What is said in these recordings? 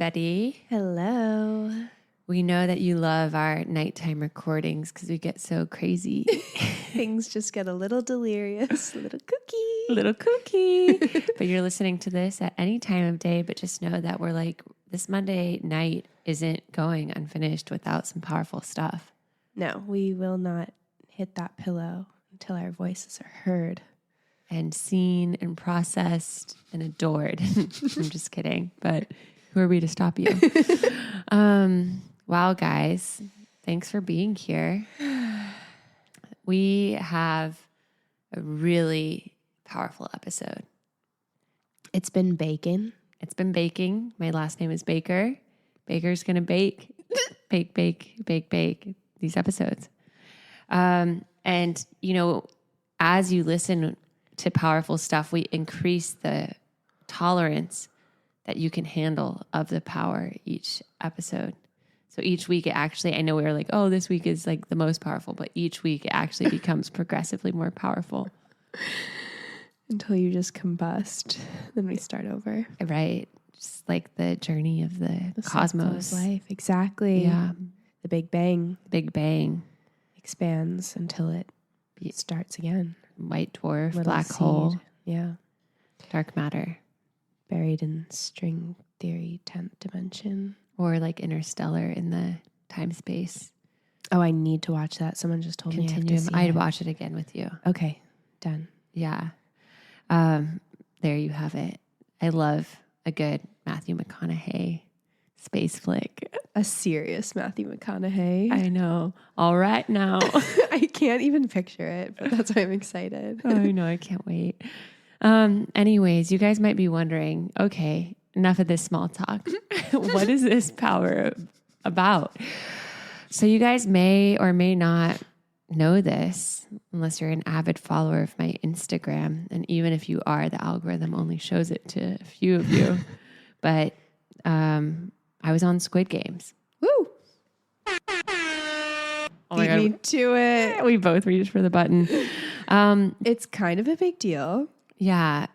everybody. Hello. We know that you love our nighttime recordings because we get so crazy. Things just get a little delirious, a little kooky. Little kooky. But you're listening to this at any time of day, but just know that we're like, this Monday night isn't going unfinished without some powerful stuff. No, we will not hit that pillow until our voices are heard. And seen and processed and adored. I'm just kidding. But who are we to stop you? Wow, guys. Thanks for being here. We have a really powerful episode. It's been baking. It's been baking. My last name is Baker. Baker's going to bake these episodes. And, you know, as you listen to powerful stuff, we increase the tolerance that you can handle of the power each episode. So each week it actually, I know we were like, oh, this week is like the most powerful, but each week it actually becomes progressively more powerful. Until you just combust. Then we start over. Right. Just like the journey of the cosmos. Of life. Exactly. Yeah. The Big Bang. Big Bang. Expands until it starts again. White dwarf, Little black seed. hole. Yeah. Dark matter. Buried in string theory 10th dimension. Or like interstellar in the time space. Oh, I need to watch that. Someone just told me I have to see I'd it. watch it again with you. Okay, done. Yeah. There you have it. I love a good Matthew McConaughey space flick. A serious Matthew McConaughey. I know. All right now. I can't even picture it, but that's why I'm excited. I know. I can't wait. Anyways, you guys might be wondering, okay, enough of this small talk. What is this power about? So you guys may or may not know this unless you're an avid follower of my Instagram. And even if you are, the algorithm only shows it to a few of you. But I was on Squid Games. Woo! Oh Beat me to it. We both reached for the button. It's kind of a big deal. Yeah,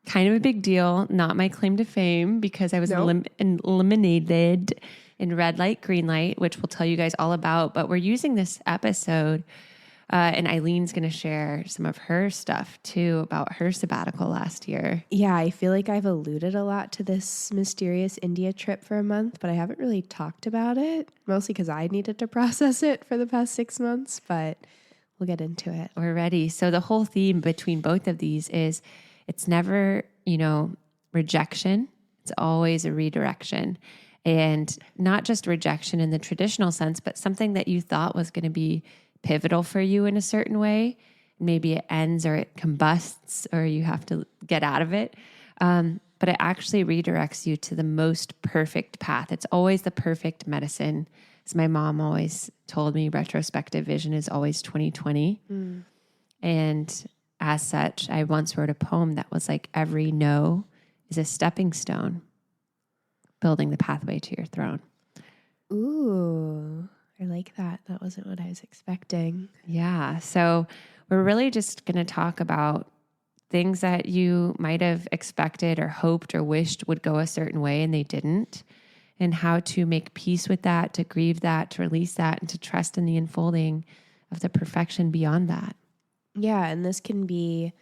kind of a big deal. Not my claim to fame because I was Nope. eliminated in red light, green light, which we'll tell you guys all about. But we're using this episode, and Eileen's going to share some of her stuff too about her sabbatical last year. Yeah, I feel like I've alluded a lot to this mysterious India trip for a month, but I haven't really talked about it, mostly because I needed to process it for the past 6 months, but we'll get into it. We're ready. So the whole theme between both of these is it's never, rejection. It's always a redirection. And not just rejection in the traditional sense, but something that you thought was going to be pivotal for you in a certain way. Maybe it ends or it combusts or you have to get out of it. But it actually redirects you to the most perfect path. It's always the perfect medicine. As my mom always told me, retrospective vision is always 20/20. And as such, I once wrote a poem that was like, every no is a stepping stone, building the pathway to your throne. Ooh, I like that. That wasn't what I was expecting. Yeah. So we're really just going to talk about things that you might have expected or hoped or wished would go a certain way and they didn't, and how to make peace with that, to grieve that, to release that, and to trust in the unfolding of the perfection beyond that. Yeah, and this can be,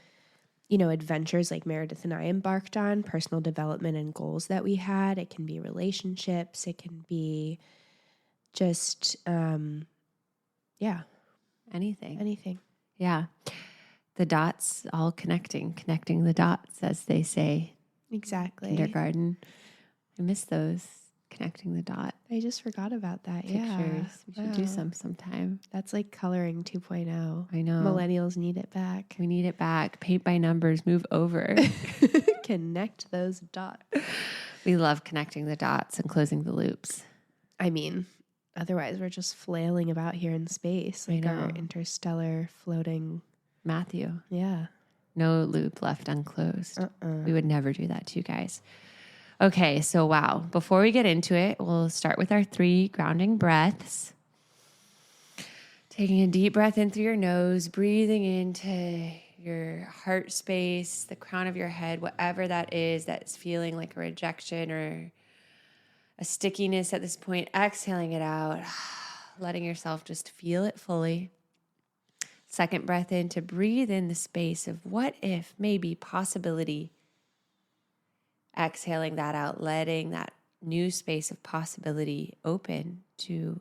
adventures like Meredith and I embarked on, personal development and goals that we had. It can be relationships. It can be just, anything. Yeah. The dots all connecting the dots, as they say. Exactly. Kindergarten. I miss those, connecting the dot I just forgot about that. pictures. Yeah. We should do some sometime. That's like coloring 2.0. I know. Millennials need it back. We need it back. Paint by numbers, move over. Connect those dots. We love connecting the dots and closing the loops. I mean, otherwise we're just flailing about here in space, like our know. interstellar floating. Matthew, Yeah. no loop left unclosed. We would never do that to you guys. Okay, so wow. Before we get into it, we'll start with our 3 grounding breaths. Taking a deep breath in through your nose, breathing into your heart space, the crown of your head, whatever that is that's feeling like a rejection or a stickiness at this point. Exhaling it out, letting yourself just feel it fully. Second breath in to breathe in the space of what if, maybe, possibility. Exhaling that out, letting that new space of possibility open to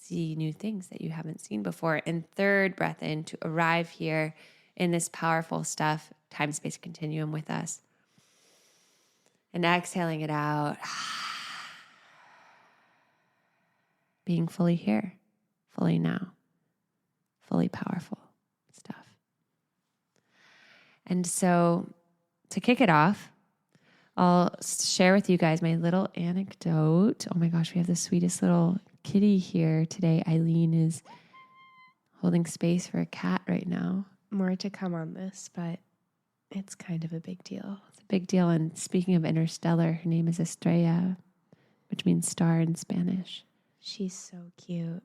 see new things that you haven't seen before. And third breath in to arrive here in this powerful stuff, time-space continuum with us. And exhaling it out, being fully here, fully now, fully powerful stuff. And so to kick it off, I'll share with you guys my little anecdote. Oh my gosh, we have the sweetest little kitty here today. Eileen is holding space for a cat right now. More to come on this, but it's kind of a big deal. It's a big deal. And speaking of interstellar, her name is Estrella, which means star in Spanish. She's so cute.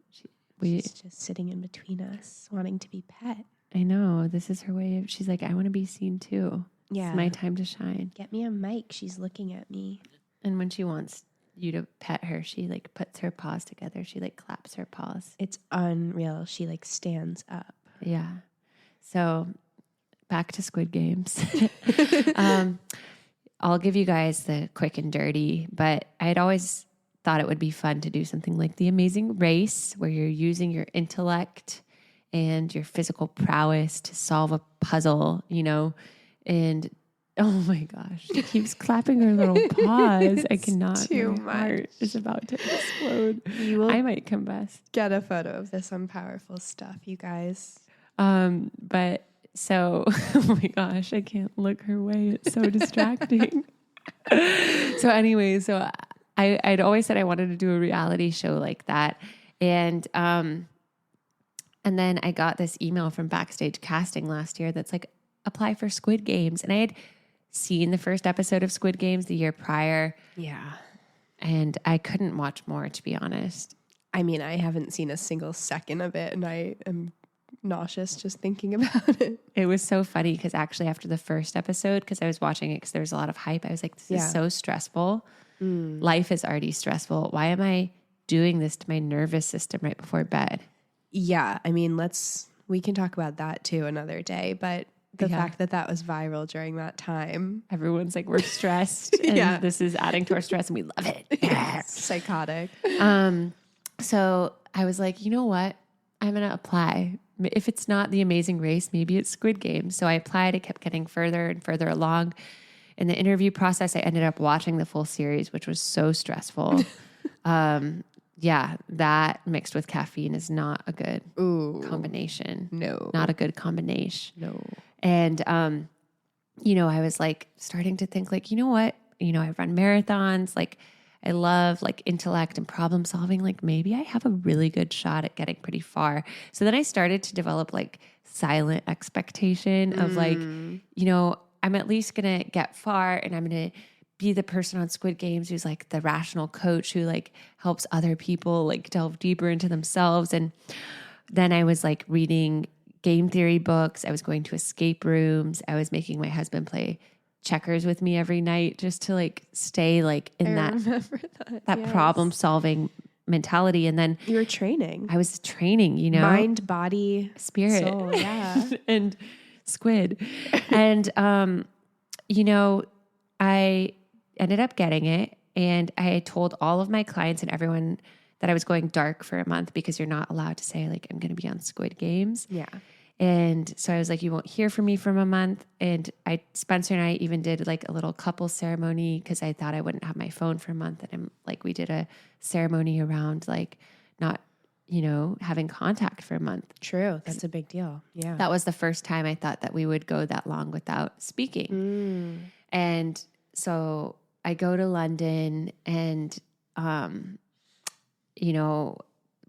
She's just sitting in between us, wanting to be pet. I know. This is her way of, she's like, I want to be seen too. Yeah. It's my time to shine. Get me a mic. She's looking at me. And when she wants you to pet her, she like puts her paws together. She like claps her paws. It's unreal. She like stands up. Yeah. So back to Squid Games. I'll give you guys the quick and dirty, but I'd always thought it would be fun to do something like The Amazing Race, where you're using your intellect and your physical prowess to solve a puzzle, and oh my gosh, she keeps clapping her little paws. I cannot. Too my heart is about to explode. I might combust. Get a photo of this on Powerful Stuff, you guys. But so, oh my gosh, I can't look her way. It's so distracting. So anyway, I'd always said I wanted to do a reality show like that. And then I got this email from Backstage Casting last year that's like, apply for Squid Games. And I had seen the first episode of Squid Games the year prior. Yeah. And I couldn't watch more, to be honest. I mean, I haven't seen a single second of it, and I am nauseous just thinking about it. It was so funny because actually after the first episode, because I was watching it because there was a lot of hype, I was like, this is so stressful. Life is already stressful. Why am I doing this to my nervous system right before bed? Yeah. I mean, we can talk about that too another day, but the fact that was viral during that time. Everyone's like, we're stressed and this is adding to our stress and we love it. Psychotic. So I was like, you know what? I'm going to apply. If it's not The Amazing Race, maybe it's Squid Game. So I applied. I kept getting further and further along. In the interview process, I ended up watching the full series, which was so stressful. That mixed with caffeine is not a good combination. No. Not a good combination. No. And, I was like starting to think like, you know what? I run marathons. Like I love like intellect and problem solving. Like maybe I have a really good shot at getting pretty far. So then I started to develop like silent expectation of like, I'm at least going to get far and I'm going to be the person on Squid Games who's like the rational coach who like helps other people like delve deeper into themselves. And then I was like reading game theory books. I was going to escape rooms. I was making my husband play checkers with me every night just to like stay like in that problem solving mentality. And then you were training. I was training, mind, body, spirit, soul, and squid. And, I ended up getting it. And I told all of my clients and everyone that I was going dark for a month because you're not allowed to say like, I'm going to be on Squid Games. Yeah. And so I was like, you won't hear from me from a month. And Spencer and I even did like a little couple ceremony because I thought I wouldn't have my phone for a month. And we did a ceremony around like not, having contact for a month. True. That's a big deal. Yeah. That was the first time I thought that we would go that long without speaking. And so I go to London and,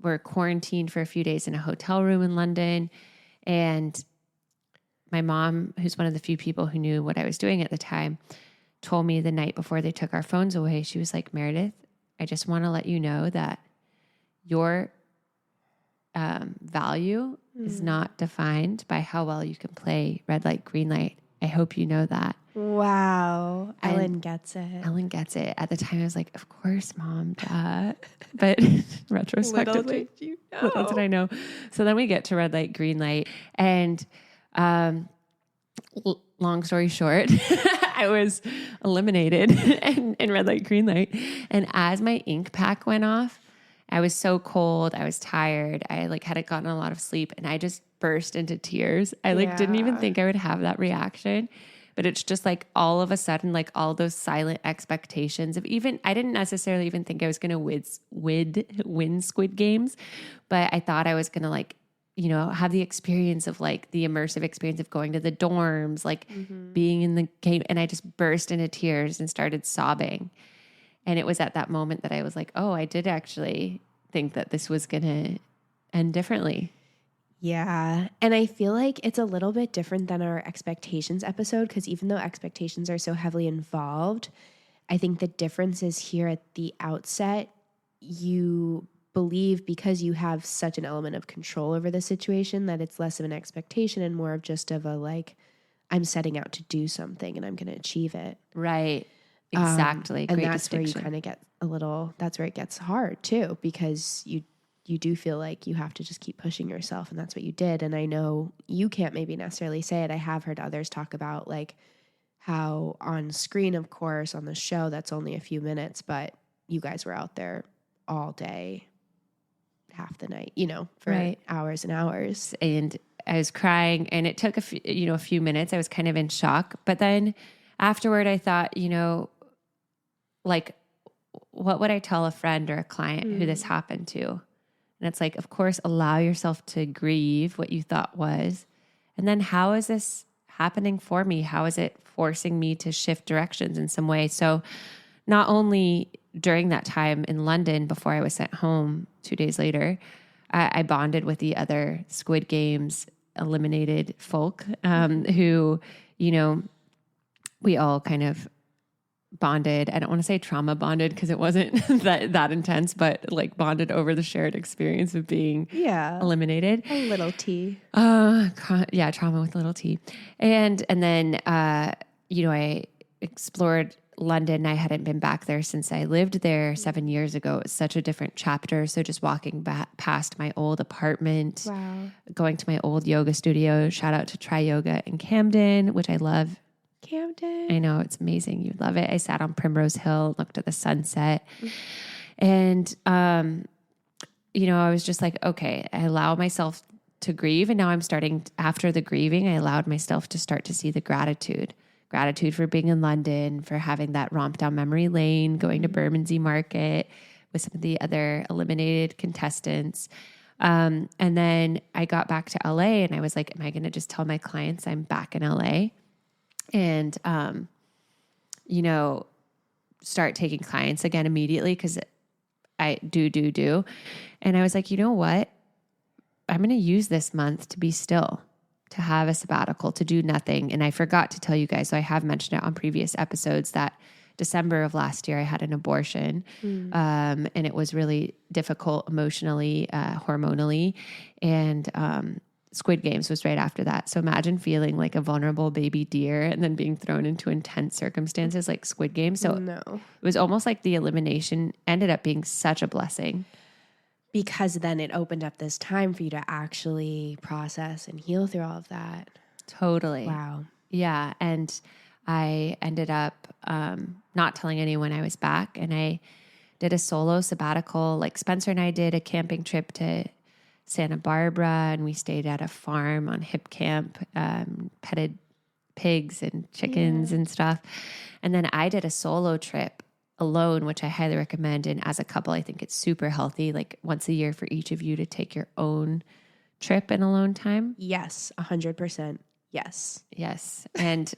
we're quarantined for a few days in a hotel room in London. And my mom, who's one of the few people who knew what I was doing at the time, told me the night before they took our phones away, she was like, Meredith, I just want to let you know that your value is not defined by how well you can play red light, green light. I hope you know that. Wow. Ellen gets it. Ellen gets it. At the time, I was like, of course, Mom, duh. But retrospectively, little did I know. So then we get to red light, green light. And long story short, I was eliminated in red light, green light. And as my ink pack went off, I was so cold. I was tired. I hadn't gotten a lot of sleep, and I just burst into tears. I didn't even think I would have that reaction. But it's just all of a sudden, all those silent expectations of I didn't necessarily even think I was going to win Squid Games, but I thought I was going to have the experience of the immersive experience of going to the dorms, being in the game. And I just burst into tears and started sobbing. And it was at that moment that I was like, oh, I did actually think that this was going to end differently. Yeah. And I feel like it's a little bit different than our expectations episode, because even though expectations are so heavily involved, I think the difference is here at the outset, you believe because you have such an element of control over the situation that it's less of an expectation and more of just of a I'm setting out to do something and I'm going to achieve it. Right. Exactly. And that's where you kind of get that's where it gets hard too, because you do feel like you have to just keep pushing yourself, and that's what you did. And I know you can't maybe necessarily say it. I have heard others talk about how on screen, of course, on the show, that's only a few minutes, but you guys were out there all day, half the night, for hours and hours. And I was crying, and it took a few minutes. I was kind of in shock, but then afterward I thought, what would I tell a friend or a client who this happened to? And it's of course, allow yourself to grieve what you thought was. And then how is this happening for me? How is it forcing me to shift directions in some way? So not only during that time in London before I was sent home 2 days later, I bonded with the other Squid Games eliminated folk who, we all kind of bonded. I don't want to say trauma bonded because it wasn't that intense, but bonded over the shared experience of being eliminated. A little T. Trauma with a little T. And then, I explored London. I hadn't been back there since I lived there 7 years ago. It was such a different chapter. So just walking past my old apartment, going to my old yoga studio, shout out to Try Yoga in Camden, which I love. Camden. I know, it's amazing. You'd love it. I sat on Primrose Hill, looked at the sunset. And, I was just okay, I allow myself to grieve. And now I'm starting, after the grieving, I allowed myself to start to see the gratitude for being in London, for having that romp down memory lane, going to Bermondsey Market with some of the other eliminated contestants. And then I got back to LA and I was like, am I going to just tell my clients I'm back in LA? And, start taking clients again immediately, because I do. And I was like, you know what? I'm going to use this month to be still, to have a sabbatical, to do nothing. And I forgot to tell you guys, so I have mentioned it on previous episodes, that December of last year, I had an abortion. And it was really difficult emotionally, hormonally. And, Squid Games was right after that. So imagine feeling like a vulnerable baby deer and then being thrown into intense circumstances like Squid Games. So it was almost like the elimination ended up being such a blessing. Because then it opened up this time for you to actually process and heal through all of that. Totally. Wow. Yeah. And I ended up not telling anyone I was back. And I did a solo sabbatical. Spencer and I did a camping trip to Santa Barbara, and we stayed at a farm on Hip Camp, petted pigs and chickens and stuff. And then I did a solo trip alone, which I highly recommend. And as a couple, I think it's super healthy, once a year for each of you to take your own trip in alone time. Yes, 100%. Yes. And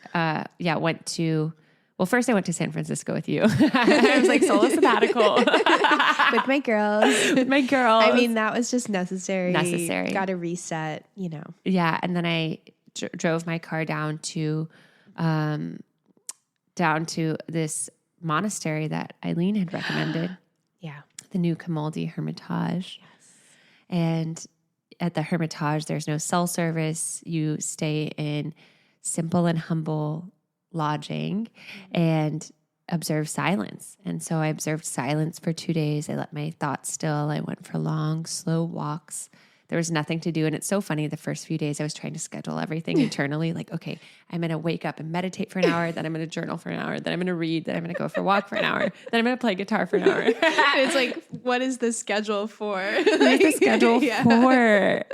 first I went to San Francisco with you. I was solo sabbatical. With my girls. I mean, that was just necessary. Got to reset, Yeah. And then I drove my car down to this monastery that Eileen had recommended. The New Camoldi Hermitage. Yes. And at the Hermitage, there's no cell service. You stay in simple and humble lodging and observe silence. And so I observed silence for 2 days. I let my thoughts still. I went for long, slow walks. There was nothing to do. And it's so funny. The first few days I was trying to schedule everything internally. Like, okay, I'm going to wake up and meditate for an hour. Then I'm going to journal for an hour. Then I'm going to read. Then I'm going to go for a walk for an hour. Then I'm going to play guitar for an hour. It's like, what is the schedule for? What is the schedule for?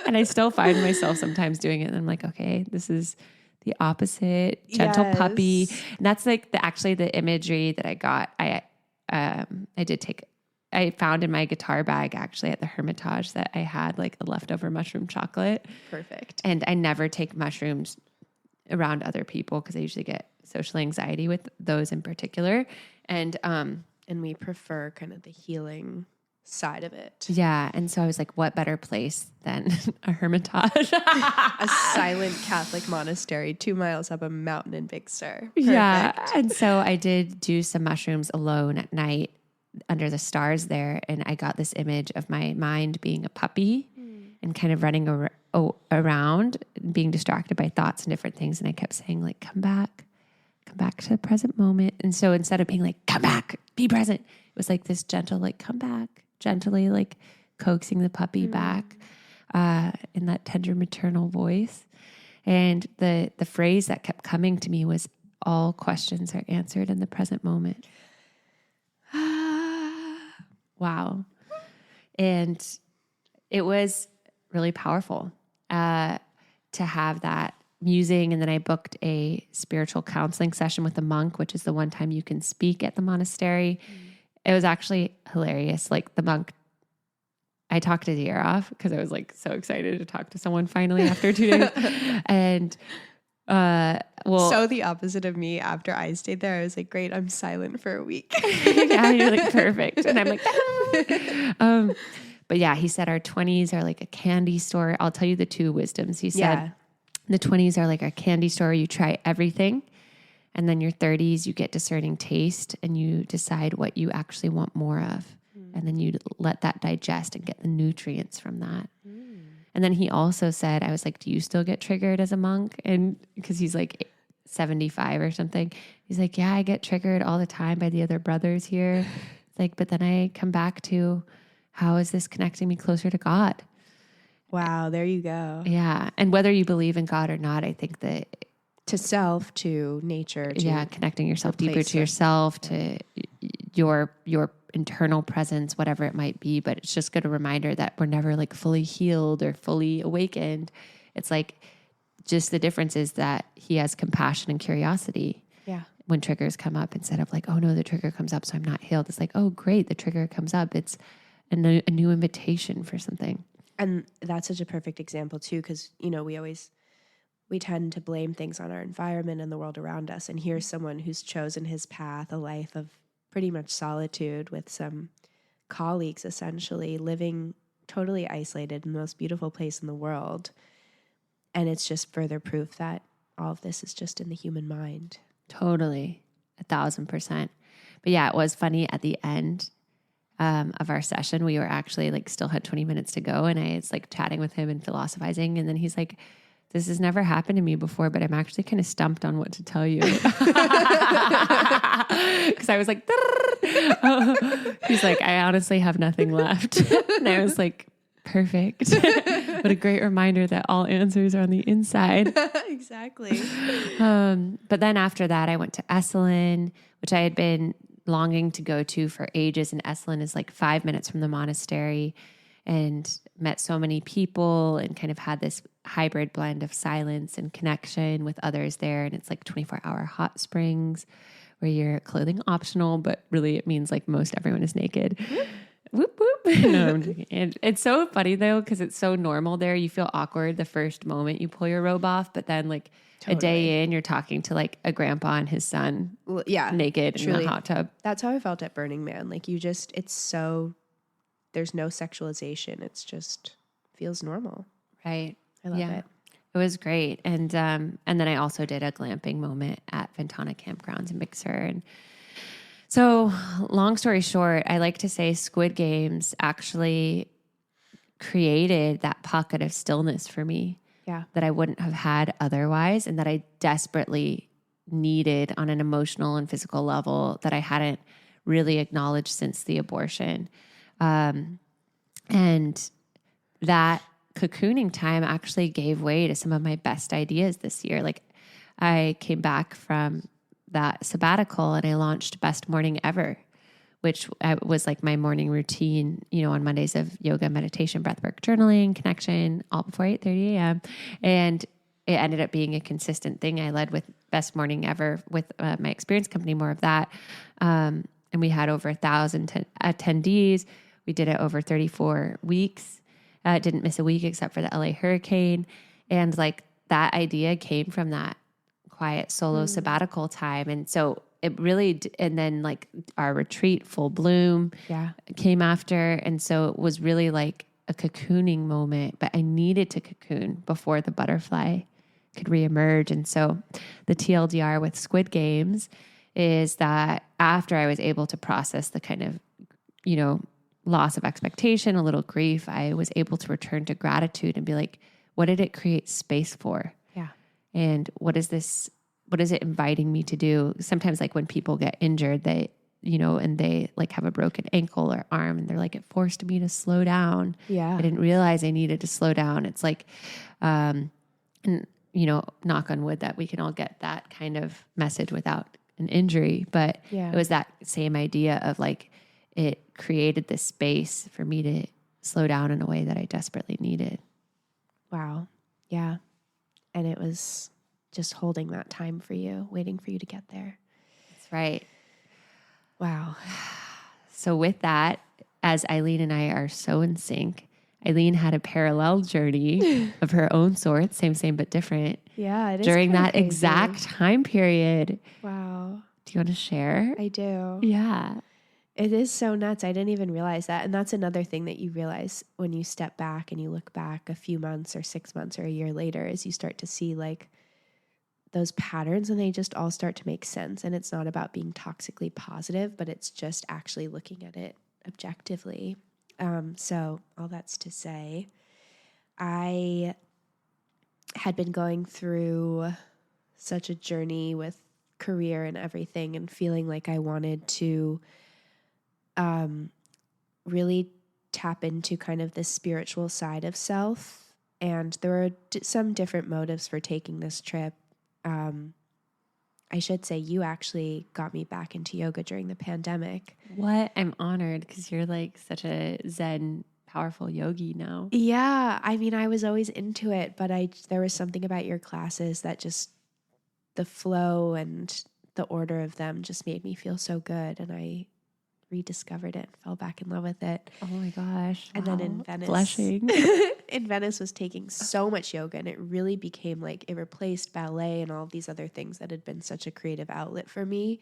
And I still find myself sometimes doing it. And I'm like, okay, this is the opposite, gentle puppy. And that's like the imagery that I got. I found in my guitar bag actually at the Hermitage that I had like a leftover mushroom chocolate. Perfect. And I never take mushrooms around other people because I usually get social anxiety with those in particular. And we prefer kind of the healing side of it. Yeah. And so I was like, what better place than a Hermitage? A silent Catholic monastery 2 miles up a mountain in Big Sur. Perfect. Yeah. And so I did do some mushrooms alone at night under the stars there. And I got this image of my mind being a puppy and kind of running around, being distracted by thoughts and different things. And I kept saying like, come back to the present moment. And so instead of being like, come back, be present, it was like this gentle, like, come back, gently like coaxing the puppy back in that tender maternal voice. And the phrase that kept coming to me was, all questions are answered in the present moment. Wow. And it was really powerful to have that musing. And then I booked a spiritual counseling session with a monk, which is the one time you can speak at the monastery. It was actually hilarious. Like the monk, I talked his ear off because I was like so excited to talk to someone finally after 2 days. And so the opposite of me. After I stayed there, I was like, great, I'm silent for a week. Yeah, you're like perfect. And I'm like, but yeah, he said our 20s are like a candy store. I'll tell you the 2 wisdoms. He said the 20s are like a candy store. You try everything. And then your 30s, you get discerning taste and you decide what you actually want more of. And then you let that digest and get the nutrients from that. And then he also said, I was like, do you still get triggered as a monk? And because he's like 75 or something. He's like, yeah, I get triggered all the time by the other brothers here. It's like, but then I come back to, how is this connecting me closer to God? Wow, there you go. Yeah. And whether you believe in God or not, I think that to self, to nature, to connecting yourself deeper to yourself, to your internal presence, whatever it might be. But it's just good a reminder that we're never like fully healed or fully awakened. It's like just the difference is that he has compassion and curiosity. Yeah. When triggers come up, instead of like, oh no, the trigger comes up, so I'm not healed. It's like, oh great, the trigger comes up. It's a new invitation for something. And that's such a perfect example too, because we tend to blame things on our environment and the world around us. And here's someone who's chosen his path, a life of pretty much solitude with some colleagues, essentially living totally isolated in the most beautiful place in the world. And it's just further proof that all of this is just in the human mind. Totally. 1,000%. But yeah, it was funny at the end of our session, we were actually like still had 20 minutes to go. And I was like chatting with him and philosophizing. And then he's like, this has never happened to me before, but I'm actually kind of stumped on what to tell you. Because I was like, he's like, I honestly have nothing left. And I was like, perfect. What a great reminder that all answers are on the inside. Exactly. But then after that, I went to Esalen, which I had been longing to go to for ages. And Esalen is like 5 minutes from the monastery, and met so many people and kind of had this hybrid blend of silence and connection with others there. And it's like 24-hour hot springs where you're clothing optional, but really it means like most everyone is naked. Whoop, whoop. No, I'm joking. And it's so funny though, because it's so normal there. You feel awkward the first moment you pull your robe off, but then like a day in, you're talking to like a grandpa and his son naked in a hot tub. That's how I felt at Burning Man. Like it's so... There's no sexualization. It's just feels normal. Right. I love it. It was great. And then I also did a glamping moment at Ventana Campgrounds in Big Sur. And so long story short, I like to say Squid Games actually created that pocket of stillness for me. Yeah. That I wouldn't have had otherwise, and that I desperately needed on an emotional and physical level that I hadn't really acknowledged since the abortion. And that cocooning time actually gave way to some of my best ideas this year. Like I came back from that sabbatical and I launched Best Morning Ever, which was like my morning routine, on Mondays of yoga, meditation, breathwork, journaling, connection, all before 8:30 a.m. And it ended up being a consistent thing. I led with Best Morning Ever with my experience company, more of that. And we had over 1,000 attendees. We did it over 34 weeks. Didn't miss a week except for the LA hurricane. And like that idea came from that quiet solo sabbatical time. And so it really, and then like our retreat, Full Bloom, came after. And so it was really like a cocooning moment, but I needed to cocoon before the butterfly could reemerge. And so the TLDR with Squid Games is that after I was able to process the kind of, loss of expectation, a little grief, I was able to return to gratitude and be like, what did it create space for? Yeah. And what is it inviting me to do? Sometimes like when people get injured, they, and they like have a broken ankle or arm and they're like, it forced me to slow down. Yeah. I didn't realize I needed to slow down. It's like, and knock on wood that we can all get that kind of message without an injury. But it was that same idea of like, it created this space for me to slow down in a way that I desperately needed. Wow. Yeah. And it was just holding that time for you, waiting for you to get there. That's right. Wow. So with that, as Eileen and I are so in sync, Eileen had a parallel journey of her own sort, same, but different. Yeah, it is during kinda that crazy. exact time period. Wow. Do you want to share? I do. Yeah. It is so nuts. I didn't even realize that. And that's another thing that you realize when you step back and you look back a few months or 6 months or a year later, is you start to see like those patterns and they just all start to make sense. And it's not about being toxically positive, but it's just actually looking at it objectively. So all that's to say, I had been going through such a journey with career and everything and feeling like I wanted to really tap into kind of the spiritual side of self. And there were some different motives for taking this trip. I should say you actually got me back into yoga during the pandemic. What? I'm honored because you're like such a Zen, powerful yogi now. Yeah. I mean, I was always into it, but there was something about your classes that just the flow and the order of them just made me feel so good. And I rediscovered it, fell back in love with it. Oh my gosh. And then in Venice, blushing. in Venice was taking so much yoga and it really became like it replaced ballet and all of these other things that had been such a creative outlet for me.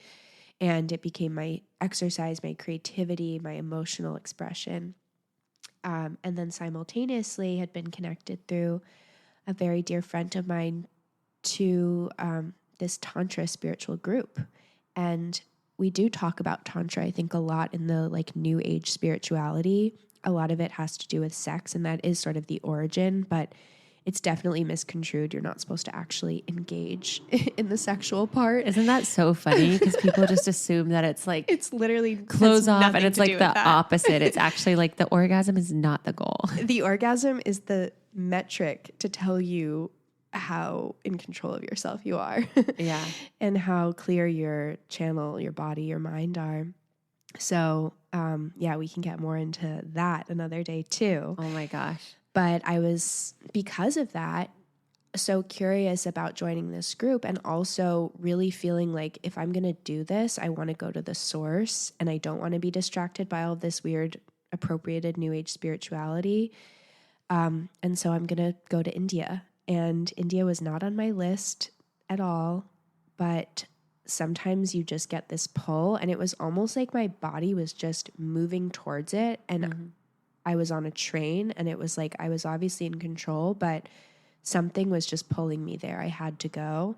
And it became my exercise, my creativity, my emotional expression. And then simultaneously had been connected through a very dear friend of mine to this Tantra spiritual group. And we do talk about Tantra, I think, a lot in the like new age spirituality. A lot of it has to do with sex, and that is sort of the origin, but it's definitely misconstrued. You're not supposed to actually engage in the sexual part. Isn't that so funny? Because people just assume that it's like It's literally close off, and it's like the that. opposite. It's actually like the orgasm is not the goal. The orgasm is the metric to tell you how in control of yourself you are. Yeah. And how clear your channel, your body, your mind are. So, we can get more into that another day too. Oh my gosh. But I was, because of that, so curious about joining this group and also really feeling like if I'm going to do this, I want to go to the source and I don't want to be distracted by all this weird appropriated new age spirituality. And so I'm going to go to India. And India was not on my list at all, but sometimes you just get this pull, and it was almost like my body was just moving towards it, and I was on a train, and it was like I was obviously in control, but something was just pulling me there. I had to go.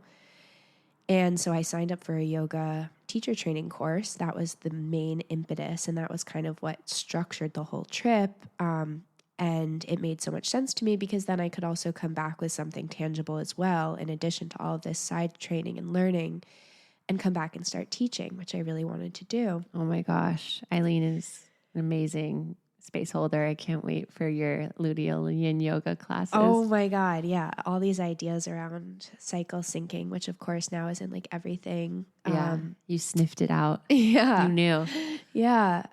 And so I signed up for a yoga teacher training course. That was the main impetus, and that was kind of what structured the whole trip. And it made so much sense to me because then I could also come back with something tangible as well, in addition to all of this side training and learning, and come back and start teaching, which I really wanted to do. Oh my gosh. Eileen is an amazing space holder. I can't wait for your luteal yin yoga classes. Oh my God. Yeah. All these ideas around cycle syncing, which of course now is in like everything. Yeah. You sniffed it out. Yeah. You knew. Yeah.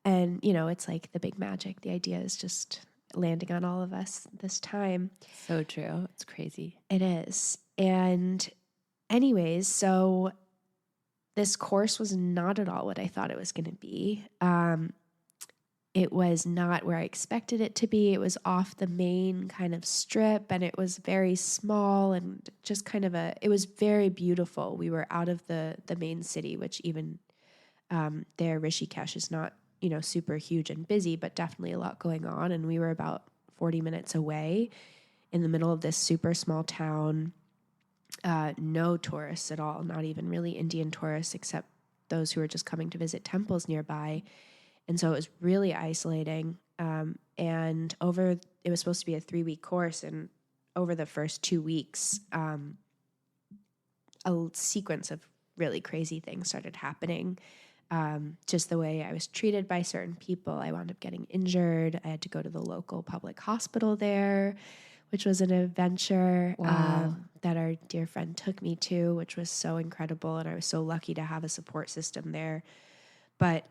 And you know, it's like the big magic. The idea is just landing on all of us this time. So true. It's crazy. It is. And anyways, so this course was not at all what I thought it was going to be. It was not where I expected it to be. It was off the main kind of strip, and it was very small and just kind of it was very beautiful. We were out of the main city, which even there, Rishikesh is not, you know, super huge and busy, but definitely a lot going on. And we were about 40 minutes away in the middle of this super small town. No tourists at all, not even really Indian tourists, except those who were just coming to visit temples nearby. And so it was really isolating. And it was supposed to be a 3-week course. And over the first 2 weeks, a sequence of really crazy things started happening. Just the way I was treated by certain people. I wound up getting injured. I had to go to the local public hospital there, which was an adventure. Wow. That our dear friend took me to, which was so incredible. And I was so lucky to have a support system there. But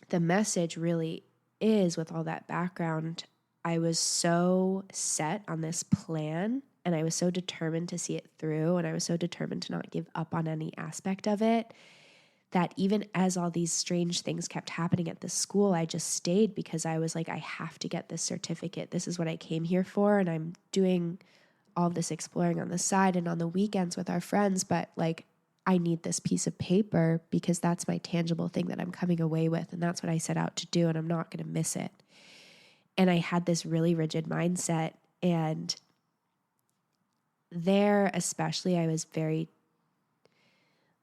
the message really is, with all that background, I was so set on this plan, and I was so determined to see it through, and I was so determined to not give up on any aspect of it, that even as all these strange things kept happening at the school, I just stayed because I was like, I have to get this certificate. This is what I came here for, and I'm doing all of this exploring on the side and on the weekends with our friends, but like, I need this piece of paper because that's my tangible thing that I'm coming away with, and that's what I set out to do, and I'm not going to miss it. And I had this really rigid mindset, and there especially I was very,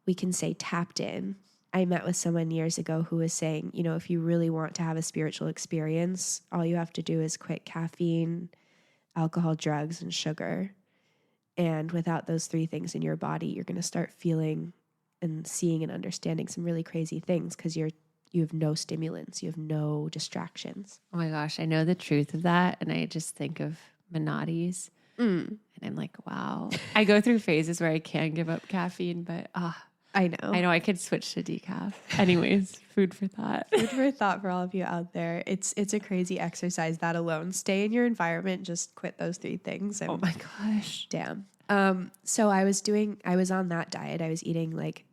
we can say, tapped in. I met with someone years ago who was saying, you know, if you really want to have a spiritual experience, all you have to do is quit caffeine, alcohol, drugs, and sugar. And without those 3 things in your body, you're going to start feeling and seeing and understanding some really crazy things because you have no stimulants, you have no distractions. Oh my gosh, I know the truth of that. And I just think of Manatis. And I'm like, wow. I go through phases where I can give up caffeine, but I know. I could switch to decaf. Anyways, food for thought. Food for thought for all of you out there. It's a crazy exercise, that alone. Stay in your environment, just quit those 3 things. And Oh my gosh. damn. So I was on that diet. I was eating like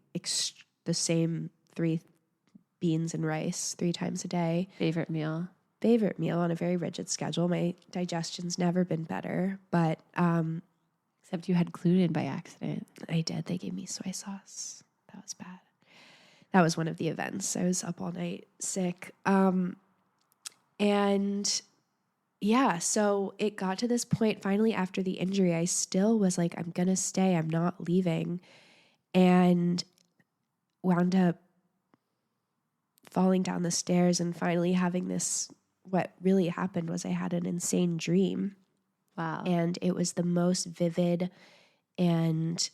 the same 3 beans and rice 3 times a day. Favorite meal On a very rigid schedule. My digestion's never been better, but except you had gluten by accident. I did. They gave me soy sauce. That was bad. That was one of the events. I was up all night sick. And yeah, so it got to this point finally after the injury. I still was like, I'm going to stay. I'm not leaving. And wound up falling down the stairs and finally having this, what really happened was I had an insane dream. Wow. And it was the most vivid and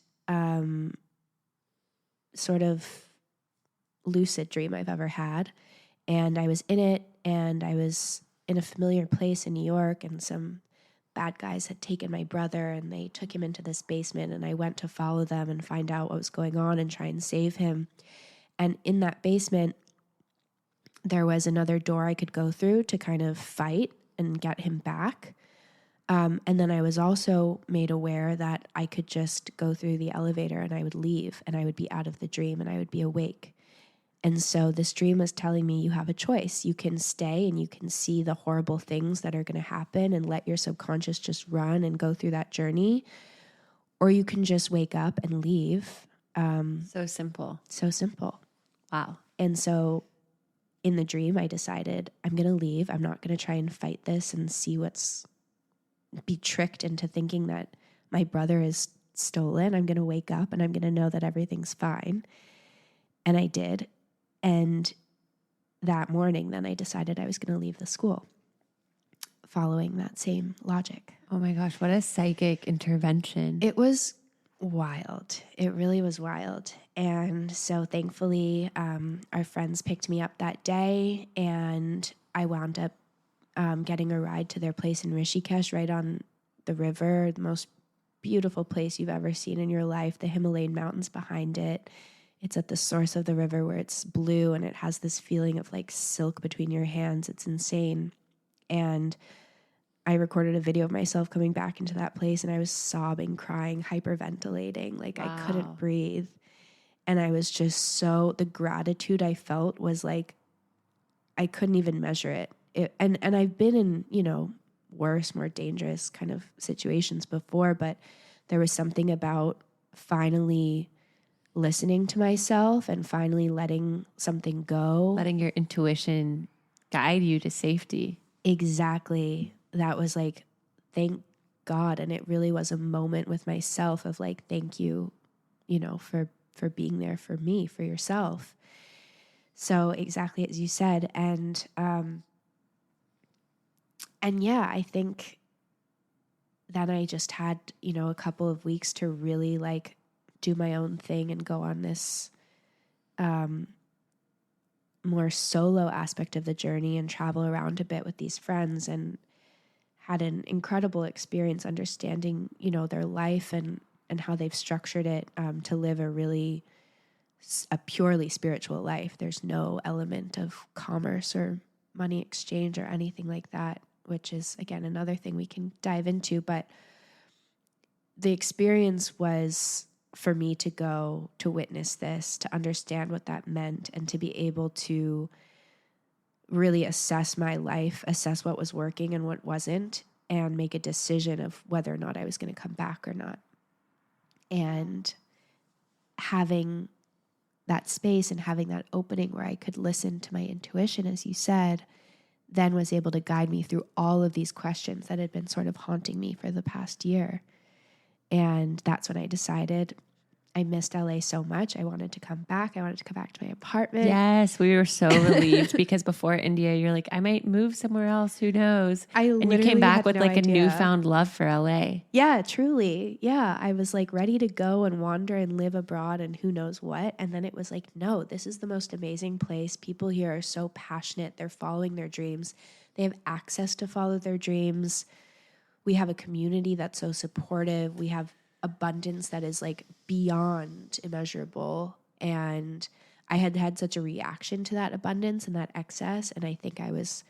sort of lucid dream I've ever had. And I was in it, and I was in a familiar place in New York, and some bad guys had taken my brother and they took him into this basement, and I went to follow them and find out what was going on and try and save him. And in that basement, there was another door I could go through to kind of fight and get him back. And then I was also made aware that I could just go through the elevator and I would leave and I would be out of the dream and I would be awake. And so this dream was telling me you have a choice. You can stay and you can see the horrible things that are going to happen and let your subconscious just run and go through that journey. Or you can just wake up and leave. So simple. So simple. Wow. And so in the dream, I decided I'm going to leave. I'm not going to try and fight this and be tricked into thinking that my brother is stolen. I'm going to wake up and I'm going to know that everything's fine. And I did. And that morning, then I decided I was going to leave the school following that same logic. Oh my gosh, what a psychic intervention. It was wild. It really was wild. And so thankfully, our friends picked me up that day, and I wound up getting a ride to their place in Rishikesh, right on the river, the most beautiful place you've ever seen in your life, the Himalayan mountains behind it. It's at the source of the river where it's blue and it has this feeling of like silk between your hands. It's insane. And I recorded a video of myself coming back into that place, and I was sobbing, crying, hyperventilating. Like I couldn't breathe. And I was just so, the gratitude I felt was like, I couldn't even measure it. And I've been in, you know, worse, more dangerous kind of situations before, but there was something about finally listening to myself and finally letting something go. Letting your intuition guide you to safety. Exactly. That was like, thank God. And it really was a moment with myself of like, thank you, you know, for being there for me, for yourself. So exactly as you said. And yeah, I think then I just had, you know, a couple of weeks to really like do my own thing and go on this more solo aspect of the journey and travel around a bit with these friends, and had an incredible experience understanding, you know, their life and how they've structured it to live a purely spiritual life. There's no element of commerce or money exchange or anything like that, which is, again, another thing we can dive into. But the experience was for me to go to witness this, to understand what that meant, and to be able to really assess my life, assess what was working and what wasn't, and make a decision of whether or not I was going to come back or not. And having that space and having that opening where I could listen to my intuition, as you said, then was able to guide me through all of these questions that had been sort of haunting me for the past year. And that's when I decided I missed LA so much. I wanted to come back. I wanted to come back to my apartment. Yes, we were so relieved because before India, you're like, I might move somewhere else. Who knows? And you came back with like a newfound love for LA. Yeah, truly. Yeah. I was like ready to go and wander and live abroad and who knows what. And then it was like, no, this is the most amazing place. People here are so passionate. They're following their dreams. They have access to follow their dreams. We have a community that's so supportive. We have abundance that is like beyond immeasurable. And I had had such a reaction to that abundance and that excess. And I think I was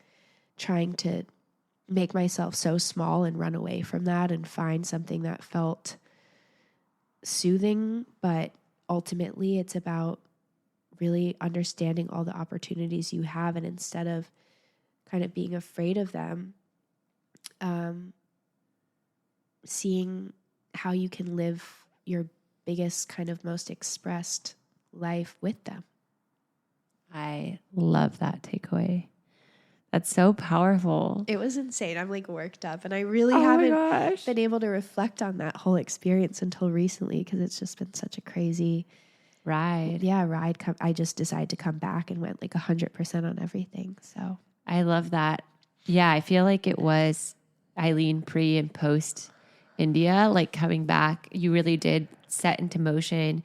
trying to make myself so small and run away from that and find something that felt soothing. But ultimately it's about really understanding all the opportunities you have. And instead of kind of being afraid of them, seeing how you can live your biggest, kind of most expressed life with them. I love that takeaway. That's so powerful. It was insane. I'm like worked up, and I really haven't been able to reflect on that whole experience until recently because it's just been such a crazy ride. Yeah, ride. I just decided to come back and went like 100% on everything. So I love that. Yeah, I feel like it was Eileen pre and post India, like coming back, you really did set into motion,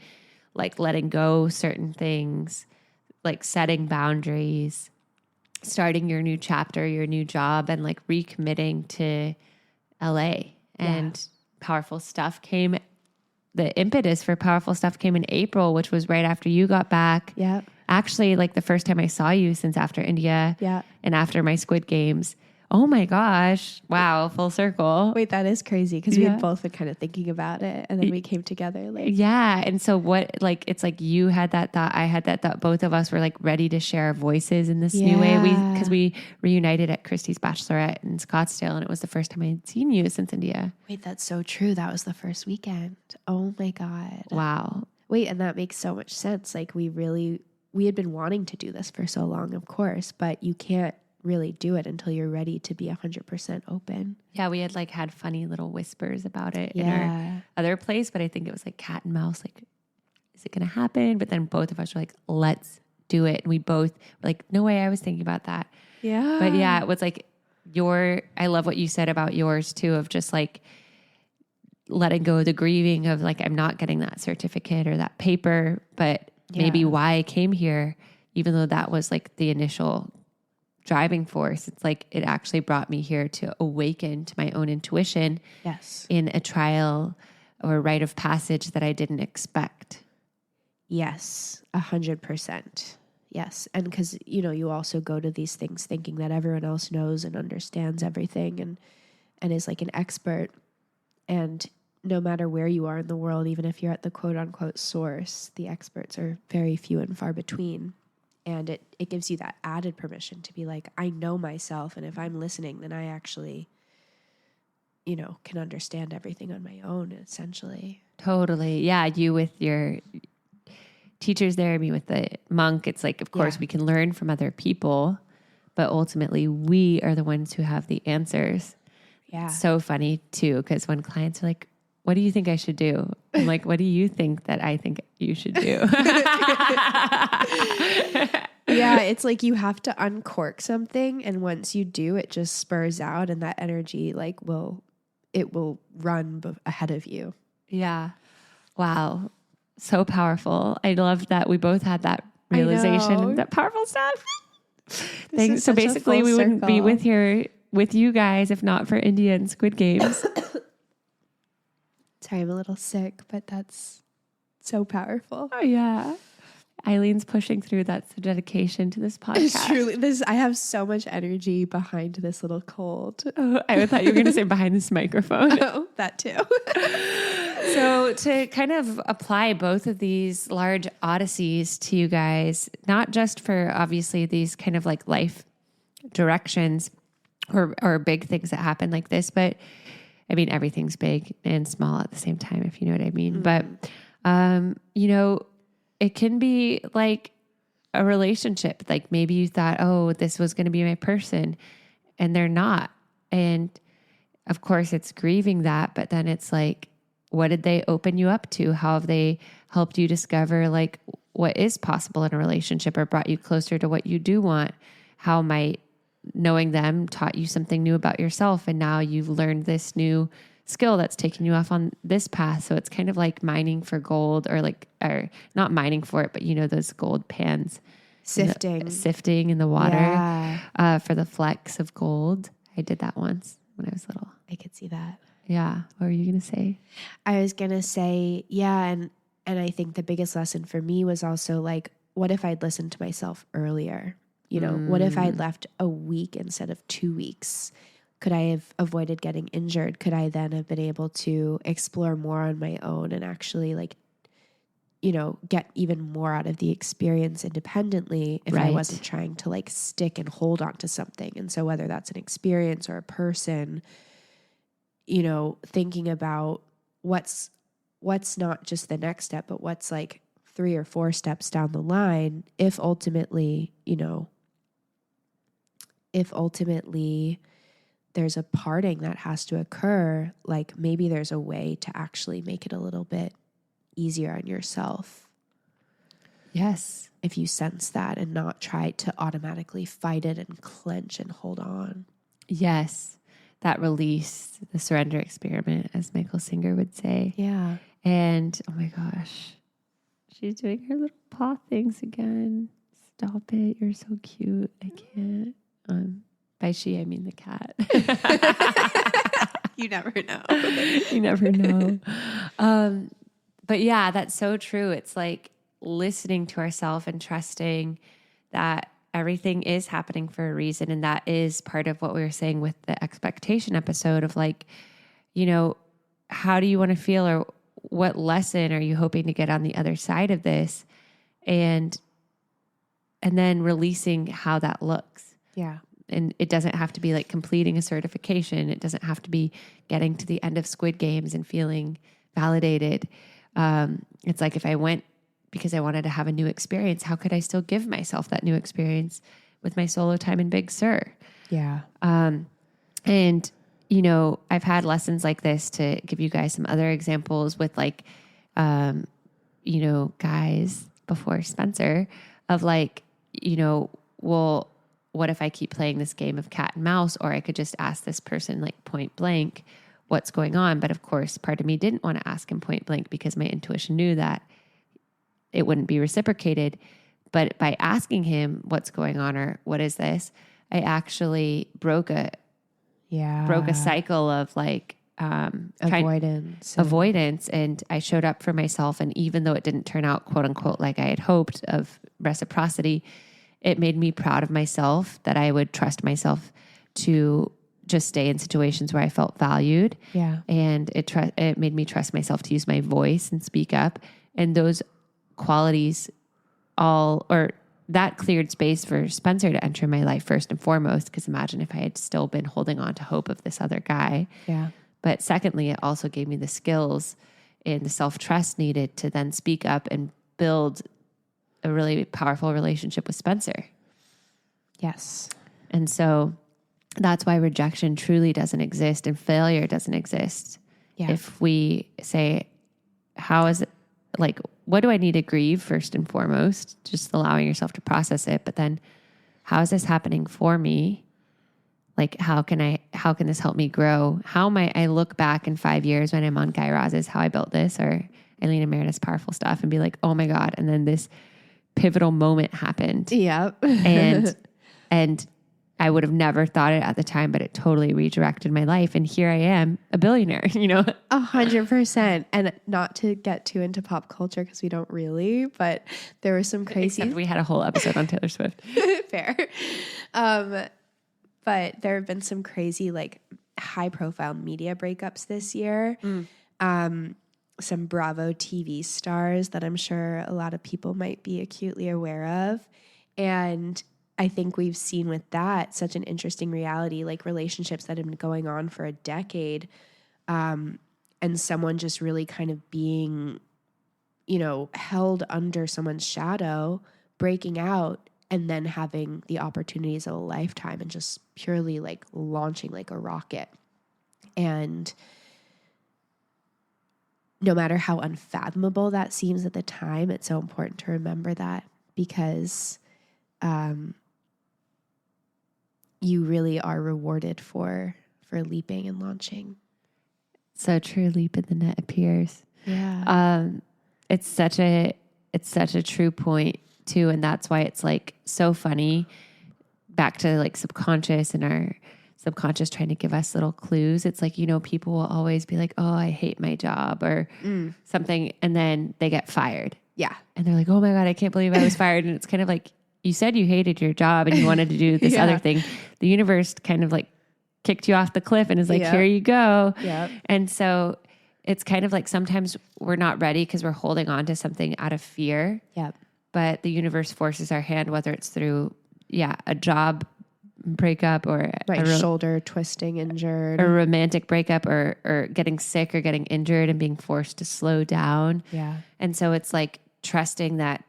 like letting go certain things, like setting boundaries, starting your new chapter, your new job, and like recommitting to LA. And powerful stuff came. The impetus for powerful stuff came in April, which was right after you got back. Yeah. Actually, like the first time I saw you since after India. Yeah. And after my Squid Games. Oh my gosh. Wow. Full circle. Wait, that is crazy because we had both been kind of thinking about it and then we came together. Like, yeah. And so what, like, it's like you had that thought, I had that thought, both of us were like ready to share our voices in this new way. Because we reunited at Christy's Bachelorette in Scottsdale, and it was the first time I had seen you since India. Wait, that's so true. That was the first weekend. Oh my God. Wow. Wait, and that makes so much sense. Like we had been wanting to do this for so long, of course, but you can't really do it until you're ready to be 100% open. Yeah, we had like had funny little whispers about it in our other place, but I think it was like cat and mouse, like, is it going to happen? But then both of us were like, let's do it. And we both were like, no way, I was thinking about that. Yeah. But yeah, it was like I love what you said about yours too, of just like letting go of the grieving of like, I'm not getting that certificate or that paper, but maybe why I came here, even though that was like the initial driving force. It's like, it actually brought me here to awaken to my own intuition in a trial or a rite of passage that I didn't expect. Yes, 100%. Yes. And because, you know, you also go to these things thinking that everyone else knows and understands everything and is like an expert. And no matter where you are in the world, even if you're at the quote unquote source, the experts are very few and far between. And it gives you that added permission to be like, I know myself. And if I'm listening, then I actually, you know, can understand everything on my own, essentially. Totally. Yeah. You with your teachers there, me with the monk. It's like, of course, we can learn from other people, but ultimately we are the ones who have the answers. Yeah. It's so funny too, because when clients are like, what do you think I should do? I'm like, what do you think that I think you should do? Yeah, it's like you have to uncork something, and once you do, it just spurs out, and that energy like will run ahead of you. Yeah. Wow. So powerful. I love that we both had that realization, that powerful stuff. Thanks. So basically we wouldn't be with you guys if not for India and Squid Games. Sorry, I'm a little sick, but that's so powerful. Oh yeah. Eileen's pushing through. That's the dedication to this podcast. It's truly I have so much energy behind this little cold. Oh, I thought you were going to say behind this microphone. Oh, that too. So to kind of apply both of these large odysseys to you guys, not just for obviously these kind of like life directions or big things that happen like this, but I mean, everything's big and small at the same time, if you know what I mean. Mm-hmm. But, you know, it can be like a relationship. Like maybe you thought, oh, this was going to be my person, and they're not. And of course it's grieving that, but then it's like, what did they open you up to? How have they helped you discover like what is possible in a relationship or brought you closer to what you do want? How might knowing them taught you something new about yourself, and now you've learned this new skill that's taken you off on this path. So it's kind of like mining for gold, or not mining for it, but you know, those gold pans, sifting in the water, for the flecks of gold. I did that once when I was little. I could see that. Yeah. What were you going to say? I was going to say, yeah. And I think the biggest lesson for me was also like, what if I'd listened to myself earlier? You know, what if I'd left a week instead of 2 weeks? Could I have avoided getting injured? Could I then have been able to explore more on my own and actually like, you know, get even more out of the experience independently if I wasn't trying to like stick and hold on to something? And so whether that's an experience or a person, you know, thinking about what's not just the next step, but what's like 3 or 4 steps down the line, if ultimately there's a parting that has to occur, like maybe there's a way to actually make it a little bit easier on yourself. Yes. If you sense that and not try to automatically fight it and clench and hold on. Yes. That release, the surrender experiment, as Michael Singer would say. Yeah. And oh my gosh, she's doing her little paw things again. Stop it. You're so cute. I can't. By she, I mean the cat. You never know. You never know. But yeah, that's so true. It's like listening to ourselves and trusting that everything is happening for a reason. And that is part of what we were saying with the expectation episode of like, you know, how do you want to feel, or what lesson are you hoping to get on the other side of this? And then releasing how that looks. Yeah. And it doesn't have to be like completing a certification. It doesn't have to be getting to the end of Squid Games and feeling validated. It's like, if I went because I wanted to have a new experience, how could I still give myself that new experience with my solo time in Big Sur? Yeah. And, you know, I've had lessons like this to give you guys some other examples with like, you know, guys before Spencer, of like, well, what if I keep playing this game of cat and mouse? Or I could just ask this person like point blank what's going on. But of course, part of me didn't want to ask him point blank because my intuition knew that it wouldn't be reciprocated. But by asking him what's going on or what is this, I actually broke a cycle of like avoidance. And I showed up for myself. And even though it didn't turn out, quote unquote, like I had hoped of reciprocity, it made me proud of myself that I would trust myself to just stay in situations where I felt valued. Yeah. And it made me trust myself to use my voice and speak up. And those qualities that cleared space for Spencer to enter my life first and foremost, because imagine if I had still been holding on to hope of this other guy. Yeah. But secondly, it also gave me the skills and the self-trust needed to then speak up and build a really powerful relationship with Spencer. Yes. And so that's why rejection truly doesn't exist and failure doesn't exist. Yeah. If we say, how is it, like, what do I need to grieve first and foremost? Just allowing yourself to process it. But then how is this happening for me? Like, how can this help me grow? How might I look back in 5 years when I'm on Guy Raz's How I Built This or Eileen and Meredith's Powerful Stuff and be like, oh my God. And then this pivotal moment happened. Yep. and I would have never thought it at the time, but it totally redirected my life. And here I am, a billionaire, 100%. And not to get too into pop culture because we don't really, but there were some crazy. Except we had a whole episode on Taylor Swift. Fair. But there have been some crazy, like, high profile media breakups this year. Some Bravo TV stars that I'm sure a lot of people might be acutely aware of. And I think we've seen with that such an interesting reality, like relationships that have been going on for a decade, and someone just really kind of being, held under someone's shadow, breaking out, and then having the opportunities of a lifetime and just purely like launching like a rocket. And no matter how unfathomable that seems at the time, it's so important to remember that because you really are rewarded for leaping and launching. So true. Leap in the net appears. Yeah. It's such a true point too. And that's why it's like so funny back to like subconscious and our subconscious trying to give us little clues. It's like, people will always be like, oh, I hate my job or something. And then they get fired. Yeah. And they're like, oh my God, I can't believe I was fired. And it's kind of like, you said you hated your job and you wanted to do this other thing. The universe kind of like kicked you off the cliff and is like, here you go. Yep. And so it's kind of like sometimes we're not ready because we're holding on to something out of fear. Yep. But the universe forces our hand, whether it's through, a job breakup or shoulder twisting injured, a romantic breakup or getting sick or getting injured and being forced to slow down. Yeah. And so it's like trusting that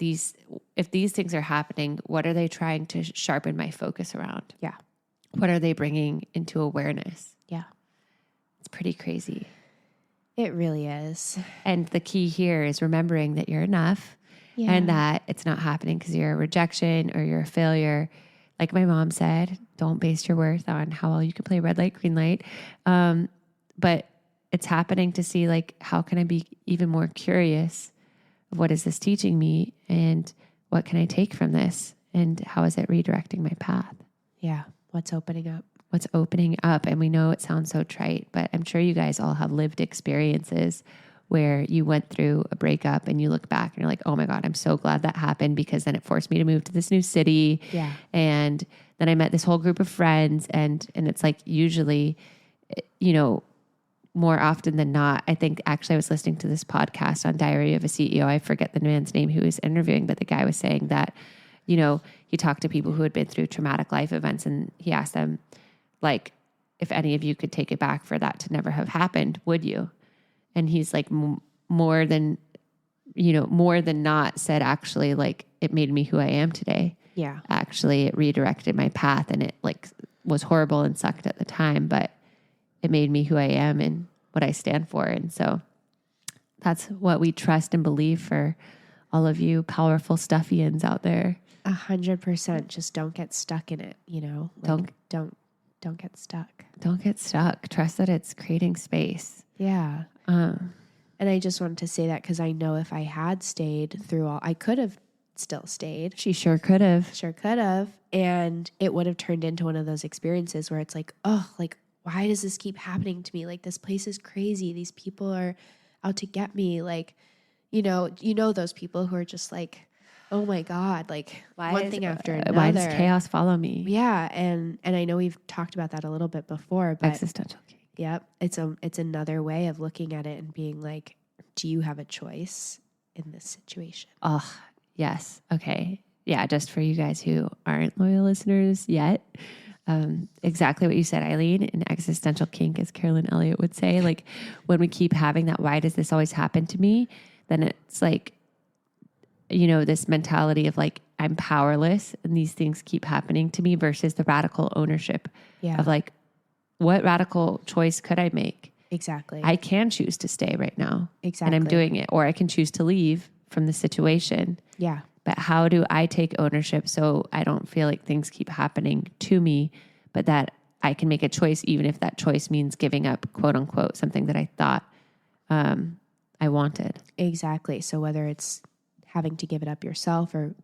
if these things are happening, what are they trying to sharpen my focus around? Yeah. What are they bringing into awareness? Yeah. It's pretty crazy. It really is. And the key here is remembering that you're enough and that it's not happening because you're a rejection or you're a failure. Like my mom said, don't base your worth on how well you can play red light, green light. But it's happening to see like, how can I be even more curious of what is this teaching me and what can I take from this and how is it redirecting my path? Yeah. What's opening up? What's opening up. And we know it sounds so trite, but I'm sure you guys all have lived experiences where you went through a breakup and you look back and you're like, oh my God, I'm so glad that happened because then it forced me to move to this new city. Yeah. And then I met this whole group of friends and it's like usually, more often than not, I think actually I was listening to this podcast on Diary of a CEO. I forget the man's name who was interviewing, but the guy was saying that, he talked to people who had been through traumatic life events and he asked them like, if any of you could take it back for that to never have happened, would you? And he's like, more than not said, actually, like it made me who I am today. Yeah. Actually, it redirected my path and it like was horrible and sucked at the time, but it made me who I am and what I stand for. And so that's what we trust and believe for all of you powerful stuffians out there. 100%. Just don't get stuck in it, Like, don't get stuck. Don't get stuck. Trust that it's creating space. Yeah. And I just wanted to say that because I know if I had stayed through all, I could have still stayed. She sure could have. Sure could have. And it would have turned into one of those experiences where it's like, oh, like, why does this keep happening to me? Like, this place is crazy. These people are out to get me. Like, those people who are just like, oh my God, like one thing after another. Why does chaos follow me? Yeah. And I know we've talked about that a little bit before, but existential kink. Yep. It's another way of looking at it and being like, do you have a choice in this situation? Oh, yes. Okay. Yeah. Just for you guys who aren't loyal listeners yet. Exactly what you said, Eileen, in existential kink, as Carolyn Elliott would say, like when we keep having that, why does this always happen to me? Then it's like, this mentality of like, I'm powerless and these things keep happening to me versus the radical ownership of like, what radical choice could I make? Exactly. I can choose to stay right now. Exactly. And I'm doing it. Or I can choose to leave from the situation. Yeah. But how do I take ownership so I don't feel like things keep happening to me, but that I can make a choice, even if that choice means giving up, quote unquote, something that I thought I wanted. Exactly. So whether it's having to give it up yourself or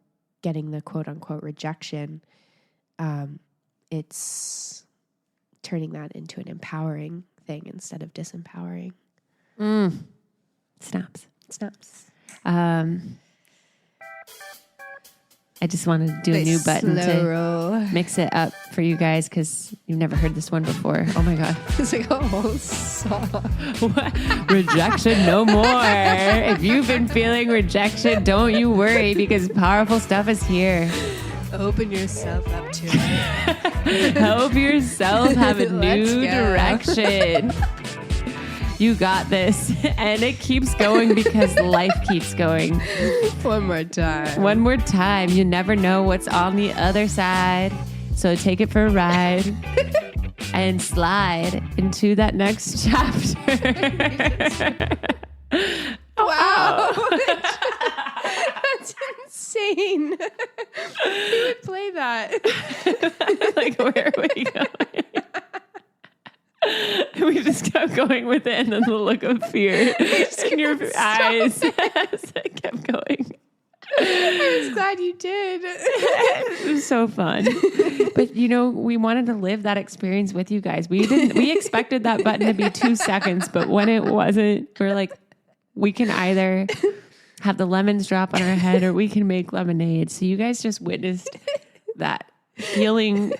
getting the quote unquote rejection, it's turning that into an empowering thing instead of disempowering. Snaps. I just wanted to do a new button to mix it up for you guys because you've never heard this one before. Oh my God. It's like a whole song. What? Rejection no more. If you've been feeling rejection, don't you worry because powerful stuff is here. Open yourself up to it. Help yourself have a new direction. You got this. And it keeps going because life keeps going. One more time. You never know what's on the other side. So take it for a ride and slide into that next chapter. Wow. That's insane. Who would play that? Like, where are we going? We just kept going with it, and then the look of fear in your eyes as it kept going. I was glad you did. It was so fun. But, we wanted to live that experience with you guys. We expected that button to be 2 seconds, but when it wasn't, we're like, we can either have the lemons drop on our head or we can make lemonade. So you guys just witnessed that healing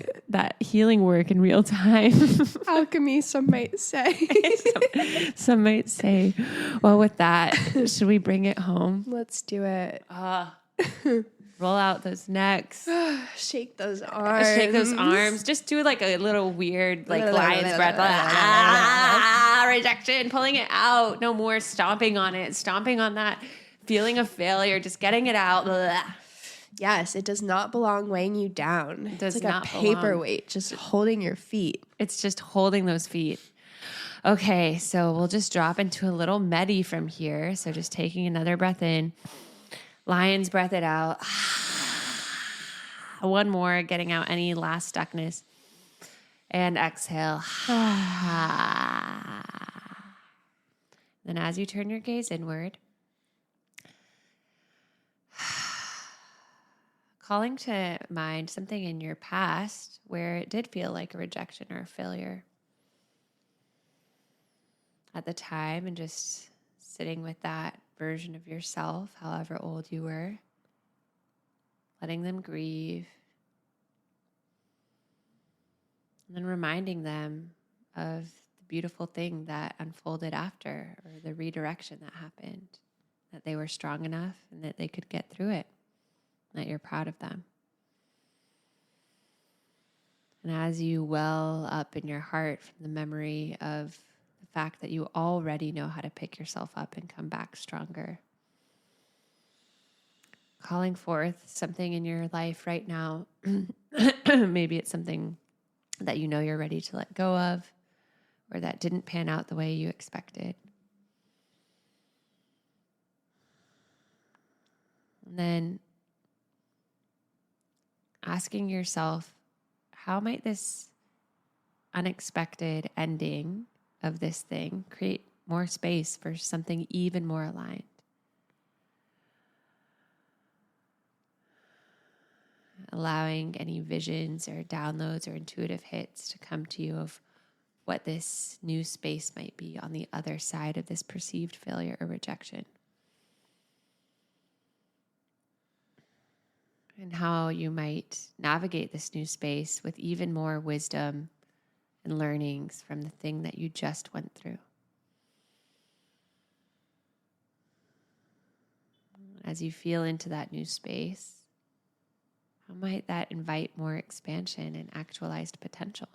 work in real time. Alchemy, some might say. Some might say. Well, with that, should we bring it home? Let's do it. Roll out those necks. Shake those arms. Just do like a little weird, like lion's breath. Rejection. Pulling it out. No more stomping on it. Stomping on that feeling of failure. Just getting it out. Yes, it does not belong weighing you down. It does not like a paperweight, just holding your feet. It's just holding those feet. Okay, so we'll just drop into a little medi from here. So just taking another breath in. Lion's breath it out. One more, getting out any last stuckness. And exhale. Then as you turn your gaze inward, calling to mind something in your past where it did feel like a rejection or a failure at the time, and just sitting with that version of yourself, however old you were, letting them grieve, and then reminding them of the beautiful thing that unfolded after, or the redirection that happened, that they were strong enough and that they could get through it, that you're proud of them. And as you well up in your heart from the memory of the fact that you already know how to pick yourself up and come back stronger, calling forth something in your life right now, maybe it's something that you know you're ready to let go of, or that didn't pan out the way you expected. And then asking yourself, how might this unexpected ending of this thing create more space for something even more aligned? Allowing any visions or downloads or intuitive hits to come to you of what this new space might be on the other side of this perceived failure or rejection. And how you might navigate this new space with even more wisdom and learnings from the thing that you just went through. As you feel into that new space, how might that invite more expansion and actualized potential?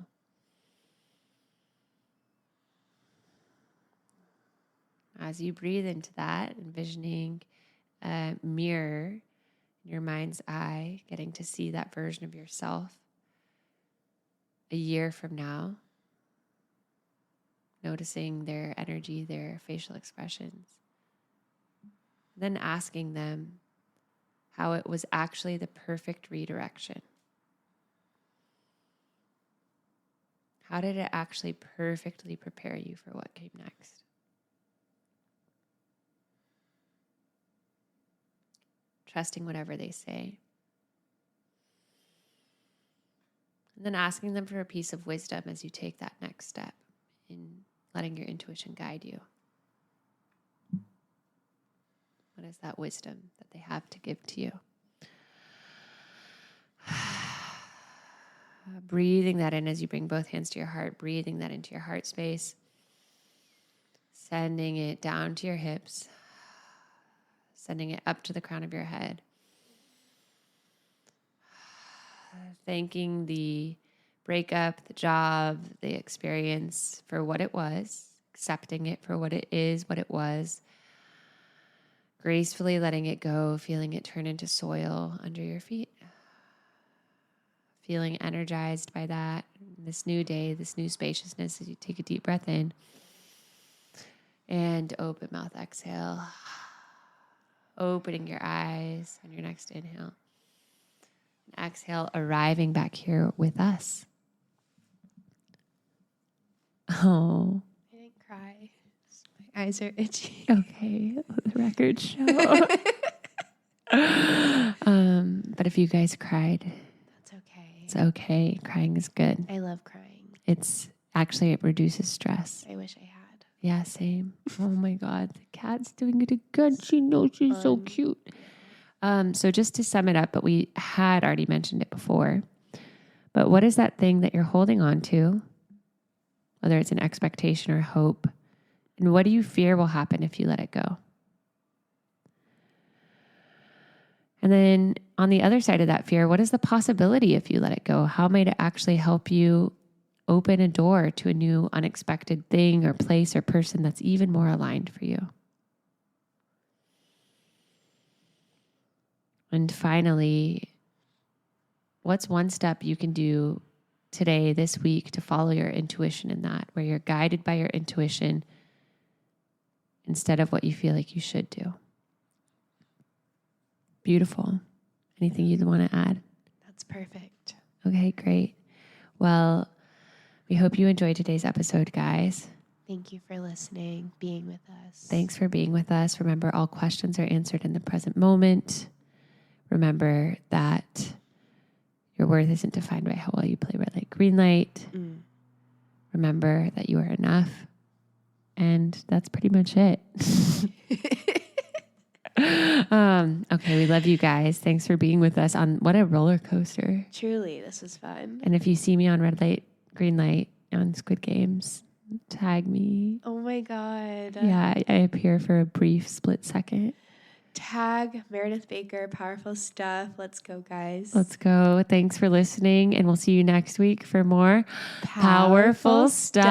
As you breathe into that, envisioning a mirror in your mind's eye, getting to see that version of yourself a year from now, noticing their energy, their facial expressions, then asking them how it was actually the perfect redirection. How did it actually perfectly prepare you for what came next? Trusting whatever they say. And then asking them for a piece of wisdom as you take that next step in letting your intuition guide you. What is that wisdom that they have to give to you? Breathing that in as you bring both hands to your heart, breathing that into your heart space, sending it down to your hips, sending it up to the crown of your head. Thanking the breakup, the job, the experience for what it was, accepting it for what it is, what it was, gracefully letting it go, feeling it turn into soil under your feet, feeling energized by that, this new day, this new spaciousness as you take a deep breath in and open mouth exhale. Opening your eyes on your next inhale. And exhale, arriving back here with us. Oh. I didn't cry. My eyes are itchy. Okay, the records show. But if you guys cried, That's okay. it's okay. Crying is good. I love crying. It reduces stress. I wish I had. Yeah, same. Oh my God, the cat's doing it again. She knows she's so cute. So just to sum it up, but we had already mentioned it before. But what is that thing that you're holding on to? Whether it's an expectation or hope. And what do you fear will happen if you let it go? And then on the other side of that fear, what is the possibility if you let it go? How might it actually help you open a door to a new unexpected thing or place or person that's even more aligned for you? And finally, what's one step you can do today, this week, to follow your intuition in that, where you're guided by your intuition instead of what you feel like you should do? Beautiful. Anything you'd want to add? That's perfect. Okay, great. Well, we hope you enjoyed today's episode, guys. Thank you for listening, being with us. Thanks for being with us. Remember, all questions are answered in the present moment. Remember that your worth isn't defined by how well you play red light, green light. Remember that you are enough. And that's pretty much it. Okay, we love you guys. Thanks for being with us on what a roller coaster. Truly, this was fun. And if you see me on red light, green light on Squid Games, tag me. Oh my God. Yeah, I appear for a brief split second. Tag Meredith Baker, powerful stuff. Let's go, guys. Let's go. Thanks for listening, and we'll see you next week for more powerful stuff.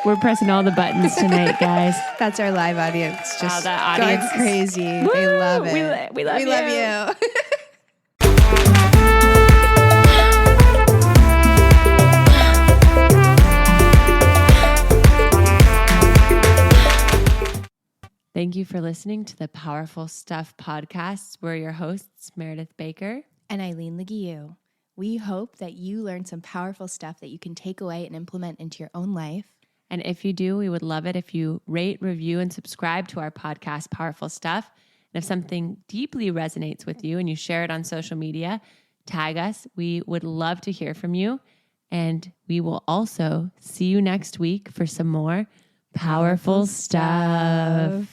We're pressing all the buttons tonight, guys. That's our live audience. Just that going audience crazy. They love it. We love you. you for listening to the Powerful Stuff podcast. We're your hosts, Meredith Baker and Eileen Leguiu. We hope that you learned some powerful stuff that you can take away and implement into your own life. And if you do, we would love it if you rate, review, and subscribe to our podcast, Powerful Stuff. And if something deeply resonates with you and you share it on social media, tag us. We would love to hear from you. And we will also see you next week for some more powerful stuff.